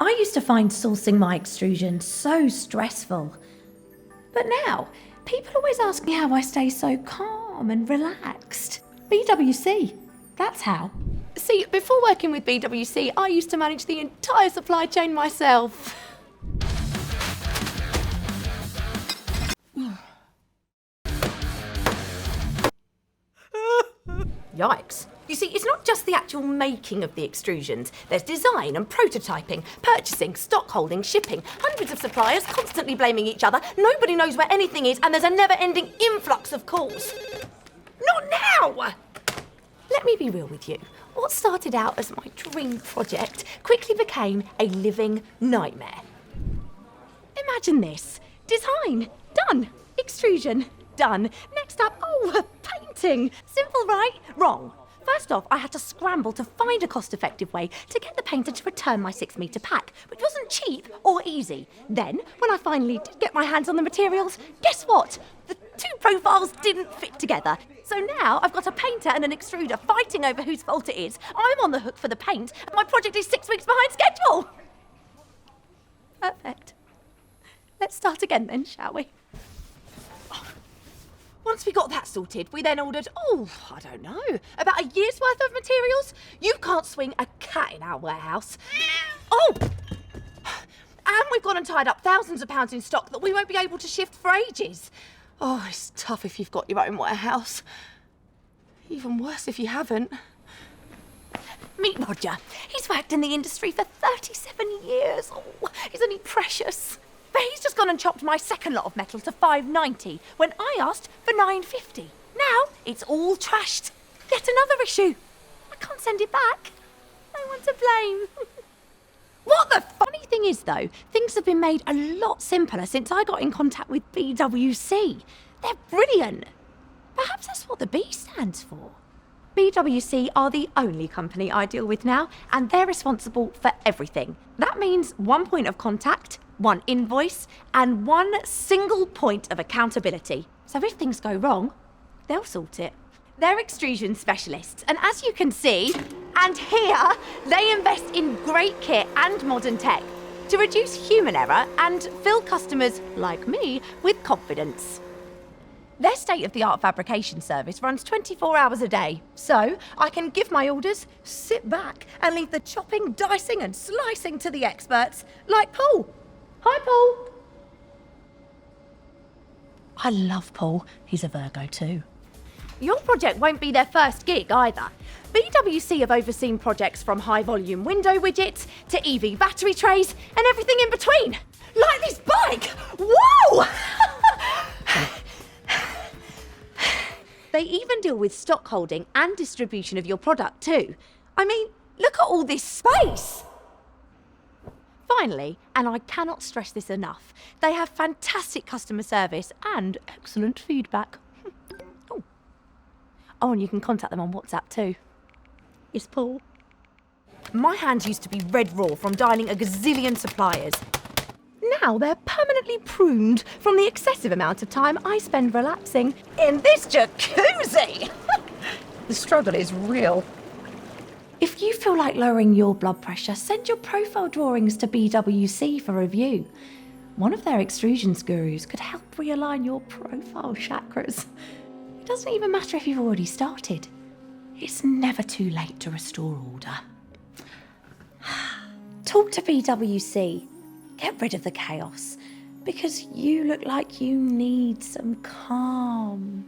I used to find sourcing my extrusions so stressful. But now, people always ask me how I stay so calm and relaxed. BWC, that's how. See, before working with BWC, I used to manage the entire supply chain myself. Yikes. You see, it's not just the actual making of the extrusions. There's design and prototyping, purchasing, stock holding, shipping, hundreds of suppliers constantly blaming each other, nobody knows where anything is, and there's a never-ending influx of calls. Not now! Let me be real with you. What started out as my dream project quickly became a living nightmare. Imagine this. Design, done. Extrusion, done. Next up, painting. Simple, right? Wrong. First off, I had to scramble to find a cost-effective way to get the painter to return my 6-metre pack, which wasn't cheap or easy. Then, when I finally did get my hands on the materials, guess what? The two profiles didn't fit together. So now I've got a painter and an extruder fighting over whose fault it is. I'm on the hook for the paint, and my project is 6 weeks behind schedule. Perfect. Let's start again then, shall we? Once we got that sorted, we then ordered, I don't know, about a year's worth of materials. You can't swing a cat in our warehouse. And we've gone and tied up thousands of pounds in stock that we won't be able to shift for ages. It's tough if you've got your own warehouse. Even worse if you haven't. Meet Roger. He's worked in the industry for 37 years. Isn't he precious? But he's just gone and chopped my second lot of metal to $5.90 when I asked for $9.50. Now it's all trashed. Yet another issue. I can't send it back. No one to blame. What the funny thing is, though, things have been made a lot simpler since I got in contact with BWC. They're brilliant. Perhaps that's what the B stands for. BWC are the only company I deal with now, and they're responsible for everything. That means one point of contact, one invoice, and one single point of accountability. So if things go wrong, they'll sort it. They're extrusion specialists, and as you can see, and hear, they invest in great kit and modern tech to reduce human error and fill customers, like me, with confidence. Their state-of-the-art fabrication service runs 24 hours a day, so I can give my orders, sit back, and leave the chopping, dicing, and slicing to the experts, like Paul. Hi, Paul. I love Paul. He's a Virgo too. Your project won't be their first gig either. BWC have overseen projects from high-volume window widgets to EV battery trays and everything in between. Like this bike! Whoa! They even deal with stock holding and distribution of your product too. I mean, look at all this space! Finally, and I cannot stress this enough, they have fantastic customer service and excellent feedback. And you can contact them on WhatsApp too. It's Paul. My hands used to be red raw from dialing a gazillion suppliers. Now they're permanently pruned from the excessive amount of time I spend relaxing in this jacuzzi. The struggle is real. If you feel like lowering your blood pressure, send your profile drawings to BWC for review. One of their extrusions gurus could help realign your profile chakras. It doesn't even matter if you've already started. It's never too late to restore order. Talk to BWC. Get rid of the chaos, because you look like you need some calm.